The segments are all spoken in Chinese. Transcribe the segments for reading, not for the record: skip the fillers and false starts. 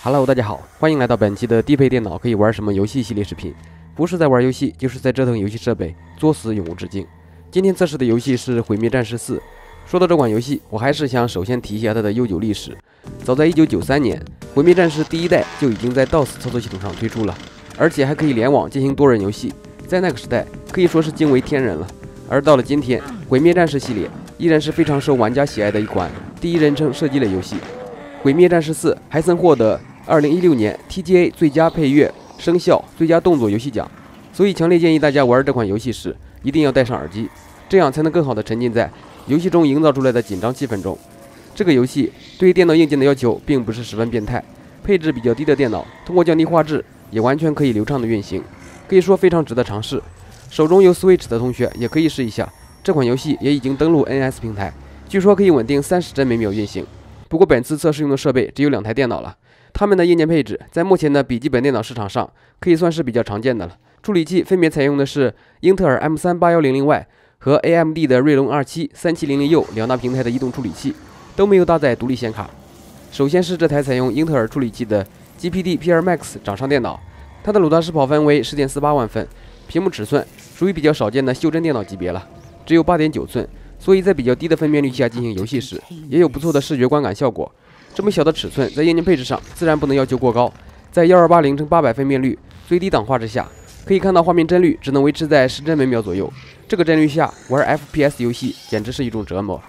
Hello， 大家好，欢迎来到本期的低配电脑可以玩什么游戏系列视频。不是在玩游戏，就是在折腾游戏设备，作死永无止境。今天测试的游戏是《毁灭战士4》。说到这款游戏，我还是想首先提一下它的悠久历史。早在1993年，《毁灭战士》第一代就已经在 DOS 操作系统上推出了，而且还可以联网进行多人游戏，在那个时代可以说是惊为天人了。而到了今天，《毁灭战士》系列依然是非常受玩家喜爱的一款第一人称射击类游戏。《毁灭战士4》还曾获得2016年 TGA 最佳配乐、声效、最佳动作游戏奖，所以强烈建议大家玩这款游戏时一定要戴上耳机，这样才能更好地沉浸在游戏中营造出来的紧张气氛中。这个游戏对于电脑硬件的要求并不是十分变态，配置比较低的电脑通过降低画质也完全可以流畅的运行，可以说非常值得尝试。手中有 Switch 的同学也可以试一下，这款游戏也已经登陆 NS 平台，据说可以稳定30帧每秒运行。不过本次测试用的设备只有2台电脑了，它们的硬件配置在目前的笔记本电脑市场上可以算是比较常见的了。处理器分别采用的是英特尔 M38100Y 和 AMD 的锐龙27 3700U 两大平台的移动处理器，都没有搭载独立显卡。首先是这台采用英特尔处理器的 GPD P2 Max 掌上电脑，它的鲁大师跑分为 10.48 万分，屏幕尺寸属于比较少见的袖珍电脑级别了，只有 8.9 寸，所以在比较低的分辨率下进行游戏时，也有不错的视觉观感效果。这么小的尺寸，在硬件配置上自然不能要求过高，在 1280x800 分辨率最低档画质下，可以看到画面帧率只能维持在10帧每秒左右。这个帧率下玩 FPS 游戏简直是一种折磨。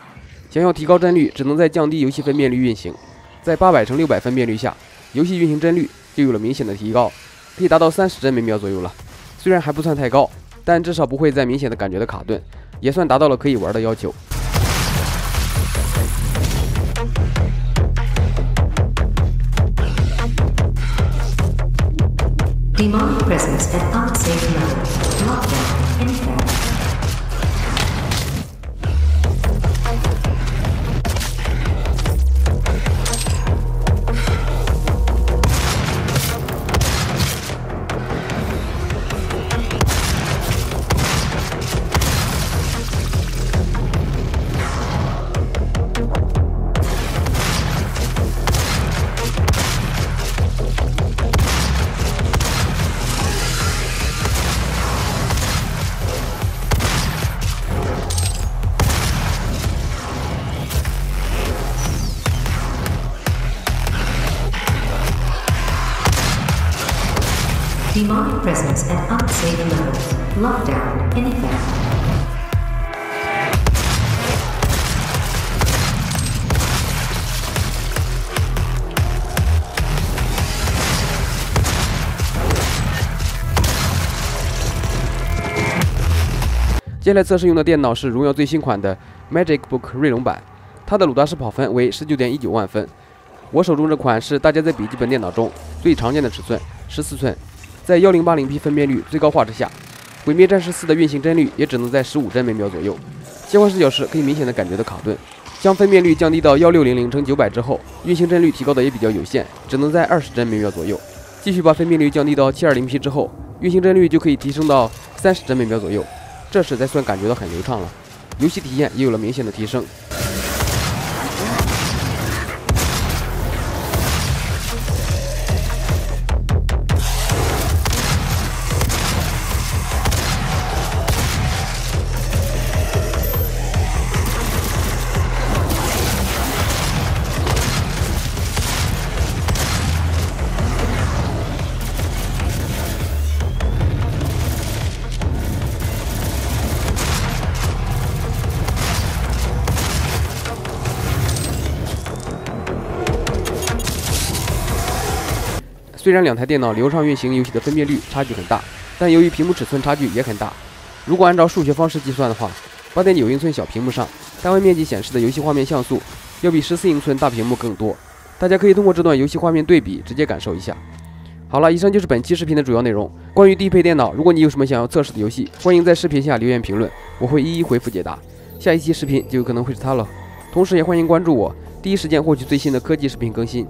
想要提高帧率，只能在降低游戏分辨率运行，在 800x600 分辨率下，游戏运行帧率就有了明显的提高，可以达到30帧每秒左右了。虽然还不算太高，但至少不会再明显的感觉到卡顿，也算达到了可以玩的要求。Demonic presence at unsafe level. Lockdown in effect. Demonic presence at unsafe levels. Lockdown in effect.接下来测试用的电脑是荣耀最新款的 MagicBook 锐龙版，它的鲁大师跑分为 19.19 万分。我手中这款是大家在笔记本电脑中最常见的尺寸，14寸，在 1080p 分辨率最高画质下，毁灭战士4的运行帧率也只能在15帧每秒左右。切换视角时可以明显的感觉到卡顿。将分辨率降低到 1600x900 之后，运行帧率提高的也比较有限，只能在20帧每秒左右。继续把分辨率降低到 720p 之后，运行帧率就可以提升到30帧每秒左右，这时才算感觉到很流畅了，游戏体验也有了明显的提升。虽然2台电脑流畅运行游戏的分辨率差距很大，但由于屏幕尺寸差距也很大，如果按照数学方式计算的话，8.9英寸小屏幕上单位面积显示的游戏画面像素要比14英寸大屏幕更多。大家可以通过这段游戏画面对比直接感受一下。好了，以上就是本期视频的主要内容。关于低配电脑，如果你有什么想要测试的游戏，欢迎在视频下留言评论，我会一一回复解答。下一期视频就有可能会是它了。同时也欢迎关注我，第一时间获取最新的科技视频更新。